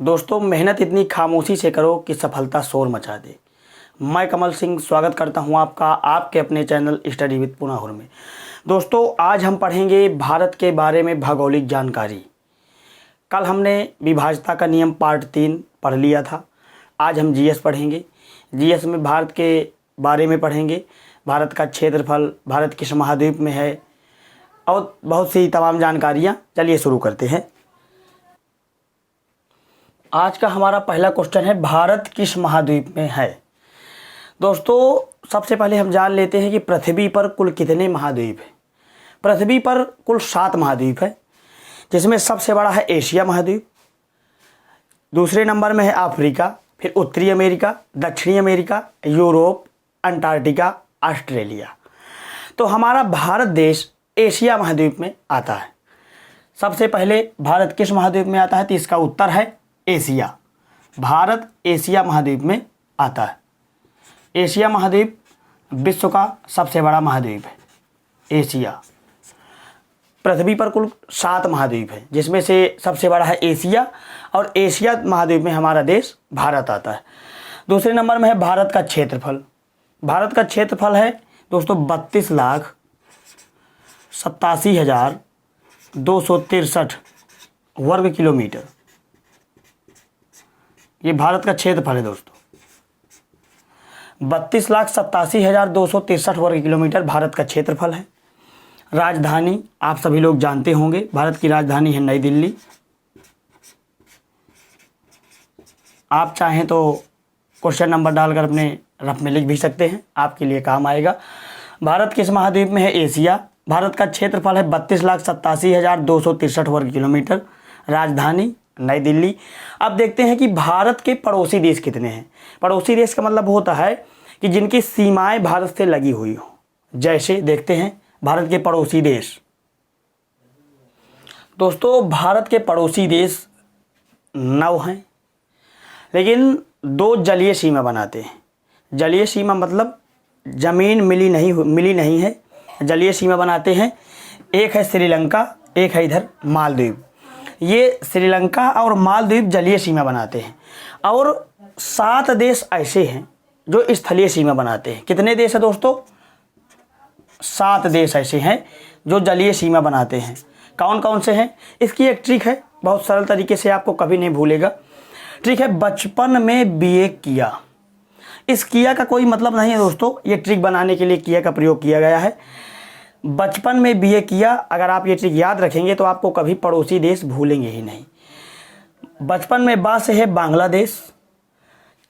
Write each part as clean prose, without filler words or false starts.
दोस्तों, मेहनत इतनी खामोशी से करो कि सफलता शोर मचा दे। मैं कमल सिंह स्वागत करता हूं आपका आपके अपने चैनल स्टडी विद पुनाहुर में। दोस्तों, आज हम पढ़ेंगे भारत के बारे में भौगोलिक जानकारी। कल हमने विभाज्यता का नियम पार्ट 3 पढ़ लिया था। आज हम जीएस पढ़ेंगे। जीएस में भारत के बारे में पढ़ेंगे। भारत का क्षेत्रफल, भारत किस महाद्वीप में है और बहुत सी तमाम जानकारियाँ। चलिए शुरू करते हैं। आज का हमारा पहला क्वेश्चन है, भारत किस महाद्वीप में है। दोस्तों, सबसे पहले हम जान लेते हैं कि पृथ्वी पर कुल कितने महाद्वीप हैं। पृथ्वी पर कुल 7 महाद्वीप है, जिसमें सबसे बड़ा है एशिया महाद्वीप, दूसरे नंबर में है अफ्रीका, फिर उत्तरी अमेरिका, दक्षिणी अमेरिका, यूरोप, अंटार्कटिका, ऑस्ट्रेलिया। तो हमारा भारत देश एशिया महाद्वीप में आता है। सबसे पहले भारत किस महाद्वीप में आता है, तो इसका उत्तर है एशिया। भारत एशिया महाद्वीप में आता है। एशिया महाद्वीप विश्व का सबसे बड़ा महाद्वीप है। एशिया, पृथ्वी पर कुल 7 महाद्वीप है, जिसमें से सबसे बड़ा है एशिया, और एशिया महाद्वीप में हमारा देश भारत आता है। दूसरे नंबर में है भारत का क्षेत्रफल। भारत का क्षेत्रफल है दोस्तों 32,87,263 वर्ग किलोमीटर। ये भारत का क्षेत्रफल है दोस्तों। 32,87,263 वर्ग किलोमीटर भारत का क्षेत्रफल है। राजधानी आप सभी लोग जानते होंगे, भारत की राजधानी है नई दिल्ली। आप चाहें तो क्वेश्चन नंबर डालकर अपने रफ में लिख भी सकते हैं, आपके लिए काम आएगा। भारत किस महाद्वीप में है, एशिया। भारत का क्षेत्रफल है 32,87,263 वर्ग किलोमीटर। राजधानी नई दिल्ली। अब देखते हैं कि भारत के पड़ोसी देश कितने हैं। पड़ोसी देश का मतलब होता है कि जिनकी सीमाएं भारत से लगी हुई हो। जैसे देखते हैं भारत के पड़ोसी देश। दोस्तों, भारत के पड़ोसी देश 9 हैं, लेकिन 2 जलीय सीमा बनाते हैं। जलीय सीमा मतलब जमीन मिली नहीं है, जलीय सीमा बनाते हैं। एक है श्रीलंका, एक है इधर मालदीव। ये श्रीलंका और मालदीव जलीय सीमा बनाते हैं, और 7 देश ऐसे हैं जो स्थलीय सीमा बनाते हैं। कितने देश है दोस्तों? 7 देश ऐसे हैं जो जलीय सीमा बनाते हैं। कौन कौन से हैं? इसकी एक ट्रिक है, बहुत सरल तरीके से, आपको कभी नहीं भूलेगा। ट्रिक है, बचपन में बीए किया। इस किया का कोई मतलब नहीं है दोस्तों, ये ट्रिक बनाने के लिए किया का प्रयोग किया गया है। बचपन में बीए किया, अगर आप ये ट्रिक याद रखेंगे तो आपको कभी पड़ोसी देश भूलेंगे ही नहीं। बचपन में बा से है बांग्लादेश,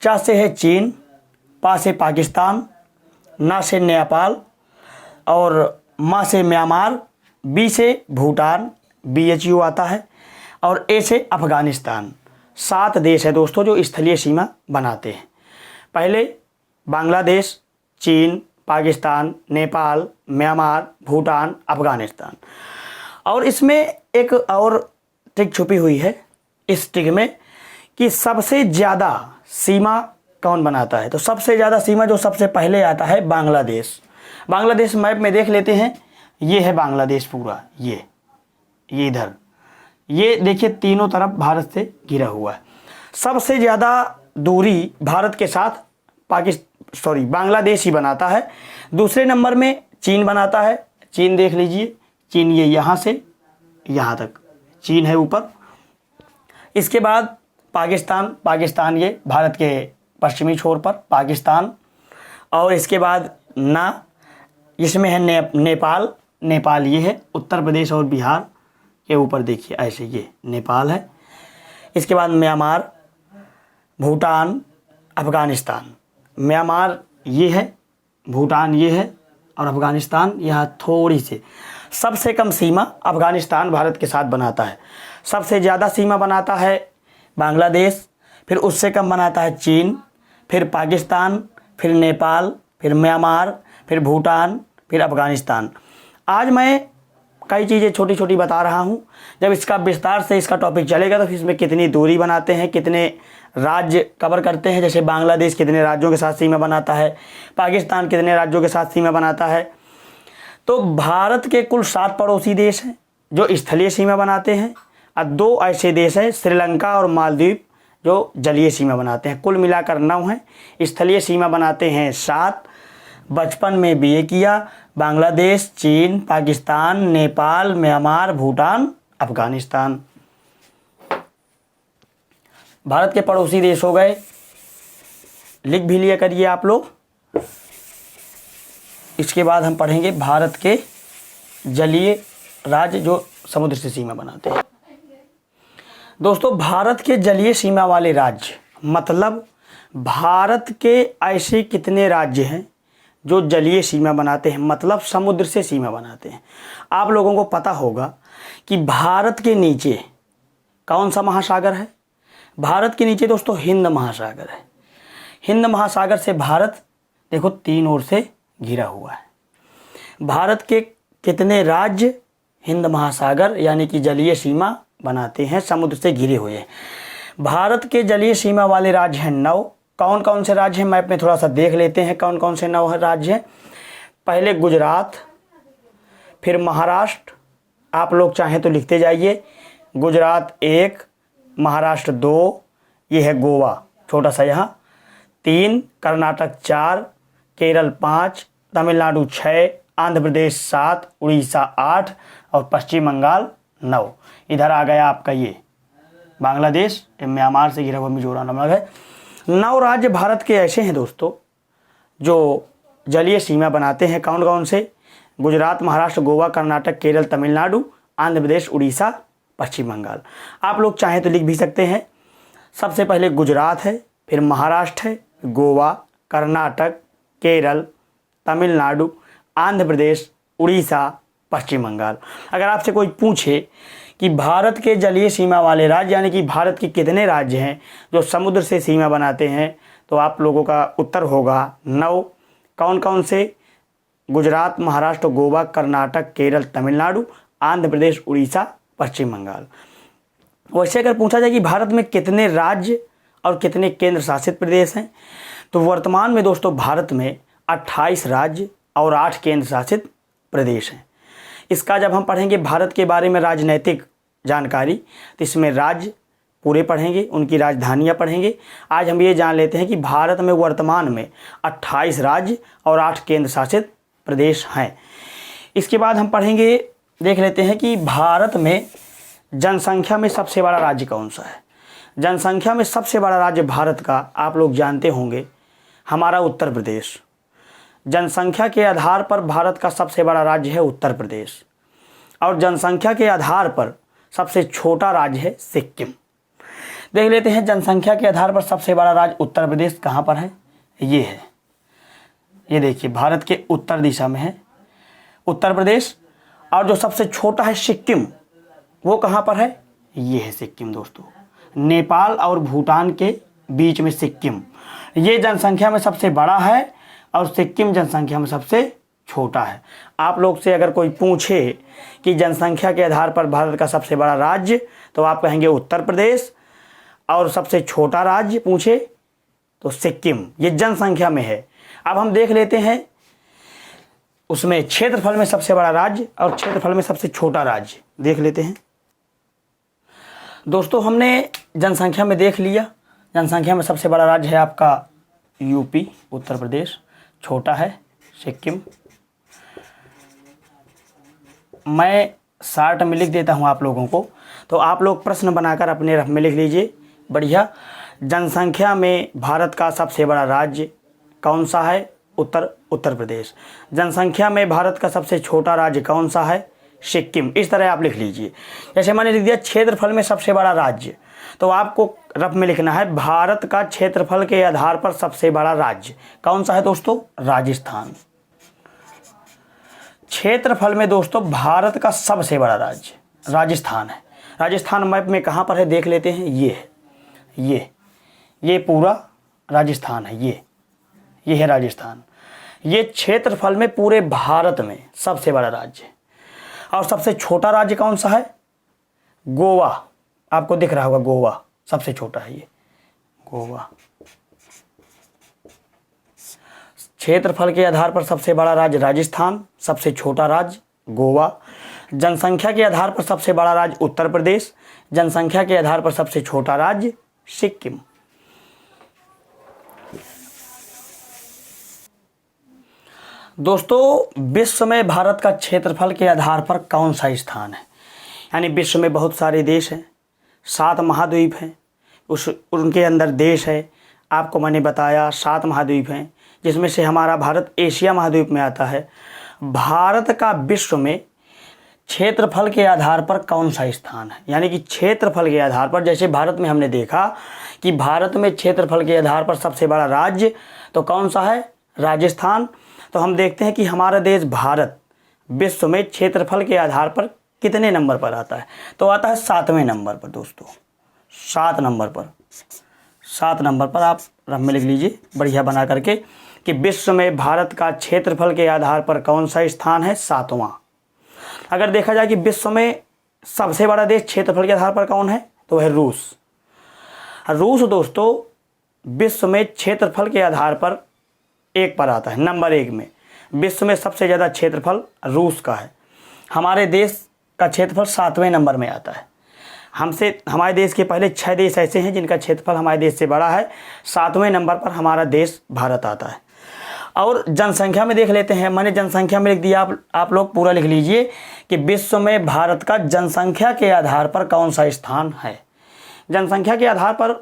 चा से है चीन, पा से पाकिस्तान, ना से नेपाल, और मा से म्यांमार, बी से भूटान, BHU आता है, और ए से अफगानिस्तान। 7 देश है दोस्तों जो स्थलीय सीमा बनाते हैं। पहले बांग्लादेश, चीन, पाकिस्तान, नेपाल, म्यांमार, भूटान, अफगानिस्तान। और इसमें एक और ट्रिक छुपी हुई है इस ट्रिक में, कि सबसे ज़्यादा सीमा कौन बनाता है। तो सबसे ज़्यादा सीमा जो सबसे पहले आता है बांग्लादेश। बांग्लादेश मैप में देख लेते हैं, ये है बांग्लादेश पूरा, ये इधर, ये देखिए तीनों तरफ भारत से घिरा हुआ है। सबसे ज़्यादा दूरी भारत के साथ बांग्लादेश ही बनाता है। दूसरे नंबर में चीन बनाता है। चीन देख लीजिए, चीन ये यहाँ से यहाँ तक चीन है ऊपर। इसके बाद पाकिस्तान ये भारत के पश्चिमी छोर पर पाकिस्तान, और इसके बाद ना इसमें है नेपाल ये है उत्तर प्रदेश और बिहार के ऊपर, देखिए ऐसे ये नेपाल है। इसके बाद म्यांमार, भूटान, अफगानिस्तान। म्यांमार ये है, भूटान ये है, और अफगानिस्तान यहाँ थोड़ी सी। सबसे कम सीमा अफगानिस्तान भारत के साथ बनाता है। सबसे ज़्यादा सीमा बनाता है बांग्लादेश, फिर उससे कम बनाता है चीन, फिर पाकिस्तान, फिर नेपाल, फिर म्यांमार, फिर भूटान, फिर अफगानिस्तान। आज मैं कई चीज़ें छोटी छोटी बता रहा हूँ। जब इसका विस्तार से इसका टॉपिक चलेगा तो फिर इसमें कितनी दूरी बनाते हैं, कितने राज्य कवर करते हैं, जैसे बांग्लादेश कितने राज्यों के साथ सीमा बनाता है, पाकिस्तान कितने राज्यों के साथ सीमा बनाता है। तो भारत के कुल 7 पड़ोसी देश हैं जो स्थलीय सीमा बनाते हैं, और 2 ऐसे देश हैं श्रीलंका और मालदीव जो जलीय सीमा बनाते हैं। कुल मिलाकर 9 हैं। स्थलीय सीमा बनाते हैं 7। बचपन में बीए किया। बांग्लादेश, चीन, पाकिस्तान, नेपाल, म्यांमार, भूटान, अफगानिस्तान। भारत के पड़ोसी देश हो गए, लिख भी लिया करिए आप लोग। इसके बाद हम पढ़ेंगे भारत के जलीय राज्य जो समुद्र से सीमा बनाते हैं। दोस्तों, भारत के जलीय सीमा वाले राज्य मतलब भारत के ऐसे कितने राज्य हैं जो जलीय सीमा बनाते हैं, मतलब समुद्र से सीमा बनाते हैं। आप लोगों को पता होगा कि भारत के नीचे कौन सा महासागर है? भारत के नीचे दोस्तों हिंद महासागर है। हिंद महासागर से भारत देखो 3 ओर से घिरा हुआ है। भारत के कितने राज्य हिंद महासागर यानी कि जलीय सीमा बनाते हैं, समुद्र से घिरे हुए हैं? भारत के जलीय सीमा वाले राज्य हैं 9। कौन कौन से राज्य हैं मैप में थोड़ा सा देख लेते हैं, कौन कौन से 9 राज्य हैं। पहले गुजरात, फिर महाराष्ट्र, आप लोग चाहें तो लिखते जाइए। गुजरात 1, महाराष्ट्र 2, ये है गोवा छोटा सा यहाँ 3, कर्नाटक 4, केरल 5, तमिलनाडु 6, आंध्र प्रदेश 7, उड़ीसा 8 और पश्चिम बंगाल 9। इधर आ गया आपका ये बांग्लादेश, म्यांमार से घिरा हुआ मिजोरम है। 9 राज्य भारत के ऐसे हैं दोस्तों जो जलीय सीमा बनाते हैं। कौन कौन से? गुजरात, महाराष्ट्र, गोवा, कर्नाटक, केरल, तमिलनाडु, आंध्र प्रदेश, उड़ीसा, पश्चिम बंगाल। आप लोग चाहें तो लिख भी सकते हैं। सबसे पहले गुजरात है, फिर महाराष्ट्र है, गोवा, कर्नाटक, केरल, तमिलनाडु, आंध्र प्रदेश, उड़ीसा, पश्चिम बंगाल। अगर आपसे कोई पूछे कि भारत के जलीय सीमा वाले राज्य यानी कि भारत के कितने राज्य हैं जो समुद्र से सीमा बनाते हैं, तो आप लोगों का उत्तर होगा 9। कौन कौन से? गुजरात, महाराष्ट्र, गोवा, कर्नाटक, केरल, तमिलनाडु, आंध्र प्रदेश, उड़ीसा, पश्चिम बंगाल। वैसे अगर पूछा जाए कि भारत में कितने राज्य और कितने केंद्र शासित प्रदेश हैं, तो वर्तमान में दोस्तों भारत में 28 राज्य और 8 केंद्र शासित प्रदेश हैं। इसका जब हम पढ़ेंगे भारत के बारे में राजनैतिक जानकारी, तो इसमें राज्य पूरे पढ़ेंगे, उनकी राजधानियां पढ़ेंगे। आज हम ये जान लेते हैं कि भारत में वर्तमान में 28 राज्य और 8 केंद्र शासित प्रदेश हैं। इसके बाद हम पढ़ेंगे, देख लेते हैं कि भारत में जनसंख्या में सबसे बड़ा राज्य कौन सा है। जनसंख्या में सबसे बड़ा राज्य भारत का आप लोग जानते होंगे हमारा उत्तर प्रदेश। जनसंख्या के आधार पर भारत का सबसे बड़ा राज्य है उत्तर प्रदेश, और जनसंख्या के आधार पर सबसे छोटा राज्य है सिक्किम। देख लेते हैं जनसंख्या के आधार पर सबसे बड़ा राज्य उत्तर प्रदेश कहाँ पर है। ये है, ये देखिए भारत के उत्तर दिशा में है उत्तर प्रदेश, और जो सबसे छोटा है सिक्किम, वो कहाँ पर है? ये है सिक्किम दोस्तों, नेपाल और भूटान के बीच में सिक्किम। ये जनसंख्या में सबसे बड़ा है और सिक्किम जनसंख्या में सबसे छोटा है। आप लोग से अगर कोई पूछे कि जनसंख्या के आधार पर भारत का सबसे बड़ा राज्य, तो आप कहेंगे उत्तर प्रदेश, और सबसे छोटा राज्य पूछे तो सिक्किम। ये जनसंख्या में है। अब हम देख लेते हैं उसमें क्षेत्रफल में सबसे बड़ा राज्य और क्षेत्रफल में सबसे छोटा राज्य देख लेते हैं। दोस्तों हमने जनसंख्या में देख लिया, जनसंख्या में सबसे बड़ा राज्य है आपका यूपी उत्तर प्रदेश, छोटा है सिक्किम। मैं शार्ट में लिख देता हूं आप लोगों को, तो आप लोग प्रश्न बनाकर अपने रफ में लिख लीजिए। बढ़िया। जनसंख्या में भारत का सबसे बड़ा राज्य कौन सा है? उत्तर प्रदेश। जनसंख्या में भारत का सबसे छोटा राज्य कौन सा है? सिक्किम। इस तरह आप लिख लीजिए। जैसे मैंने लिख दिया क्षेत्रफल में सबसे बड़ा राज्य, तो आपको रफ में लिखना है भारत का क्षेत्रफल के आधार पर सबसे बड़ा राज्य कौन सा है दोस्तों? राजस्थान। क्षेत्रफल में दोस्तों भारत का सबसे बड़ा राज्य राजस्थान है। राजस्थान मैप में कहाँ पर है देख लेते हैं। ये है, ये पूरा राजस्थान है। ये है राजस्थान। ये क्षेत्रफल में पूरे भारत में सबसे बड़ा राज्य है। और सबसे छोटा राज्य कौन सा है? गोवा। आपको दिख रहा होगा गोवा सबसे छोटा है। ये गोवा। क्षेत्रफल के आधार पर सबसे बड़ा राज्य राजस्थान, सबसे छोटा राज्य गोवा। जनसंख्या के आधार पर सबसे बड़ा राज्य उत्तर प्रदेश, जनसंख्या के आधार पर सबसे छोटा राज्य सिक्किम। दोस्तों, विश्व में भारत का क्षेत्रफल के आधार पर कौन सा स्थान है? यानी विश्व में बहुत सारे देश हैं, 7 महाद्वीप हैं, उनके अंदर देश है। आपको मैंने बताया 7 महाद्वीप हैं, जिसमें से हमारा भारत एशिया महाद्वीप में आता है। भारत का विश्व में क्षेत्रफल के आधार पर कौन सा स्थान है? यानी कि क्षेत्रफल के आधार पर, जैसे भारत में हमने देखा कि भारत में क्षेत्रफल के आधार पर सबसे बड़ा राज्य तो कौन सा है? राजस्थान। तो हम देखते हैं कि हमारा देश भारत विश्व में क्षेत्रफल के आधार पर कितने नंबर पर आता है? तो आता है 7वें नंबर पर। दोस्तों, 7 नंबर पर आप रफ में लिख लीजिए बढ़िया बना करके कि विश्व में भारत का क्षेत्रफल के आधार पर कौन सा स्थान है? 7वां। अगर देखा जाए कि विश्व में सबसे बड़ा देश क्षेत्रफल के आधार पर कौन है, तो वह रूस। रूस दोस्तों विश्व में क्षेत्रफल के आधार पर 1 पर आता है, नंबर 1 में। विश्व में सबसे ज़्यादा क्षेत्रफल रूस का है। हमारे देश का क्षेत्रफल 7वें नंबर में आता है। हमारे देश के पहले 6 देश ऐसे हैं जिनका क्षेत्रफल हमारे देश से बड़ा है। 7वें नंबर पर हमारा देश भारत आता है। और जनसंख्या में देख लेते हैं, मैंने जनसंख्या में लिख दिया, आप लोग पूरा लिख लीजिए कि विश्व में भारत का जनसंख्या के आधार पर कौन सा स्थान है। जनसंख्या के आधार पर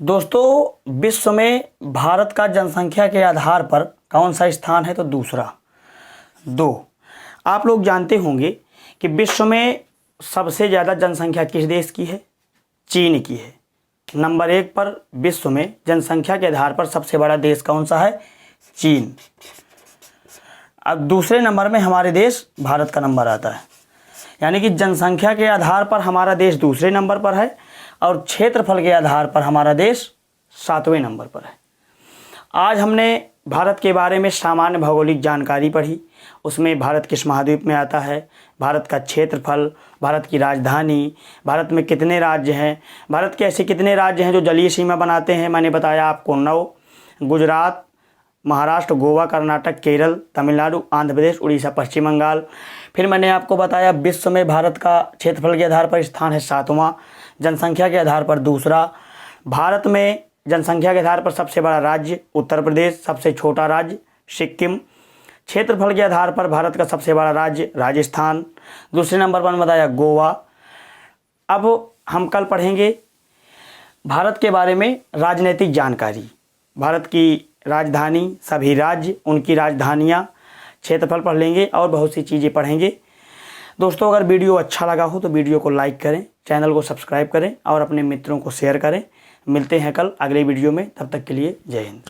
दोस्तों विश्व में भारत का जनसंख्या के आधार पर कौन सा स्थान है? तो दूसरा, 2। आप लोग जानते होंगे कि विश्व में सबसे ज़्यादा जनसंख्या किस देश की है? चीन की है। नंबर 1 पर विश्व में जनसंख्या के आधार पर सबसे बड़ा देश कौन सा है? चीन। अब दूसरे नंबर में हमारे देश भारत का नंबर आता है। यानी कि जनसंख्या के आधार पर हमारा देश दूसरे नंबर पर है और क्षेत्रफल के आधार पर हमारा देश 7वें नंबर पर है। आज हमने भारत के बारे में सामान्य भौगोलिक जानकारी पढ़ी। उसमें भारत किस महाद्वीप में आता है, भारत का क्षेत्रफल, भारत की राजधानी, भारत में कितने राज्य हैं, भारत के ऐसे कितने राज्य हैं जो जलीय सीमा बनाते हैं। मैंने बताया आपको 9: गुजरात, महाराष्ट्र, गोवा, कर्नाटक, केरल, तमिलनाडु, आंध्र प्रदेश, उड़ीसा, पश्चिम बंगाल। फिर मैंने आपको बताया विश्व में भारत का क्षेत्रफल के आधार पर स्थान है 7वां, जनसंख्या के आधार पर दूसरा। भारत में जनसंख्या के आधार पर सबसे बड़ा राज्य उत्तर प्रदेश, सबसे छोटा राज्य सिक्किम। क्षेत्रफल के आधार पर भारत का सबसे बड़ा राज्य राजस्थान, दूसरे नंबर पर बताया गोवा। अब हम कल पढ़ेंगे भारत के बारे में राजनीतिक जानकारी, भारत की राजधानी, सभी राज्य, उनकी राजधानियाँ, क्षेत्रफल पढ़ लेंगे और बहुत सी चीज़ें पढ़ेंगे। दोस्तों, अगर वीडियो अच्छा लगा हो तो वीडियो को लाइक करें, चैनल को सब्सक्राइब करें और अपने मित्रों को शेयर करें। मिलते हैं कल अगले वीडियो में, तब तक के लिए जय हिंद।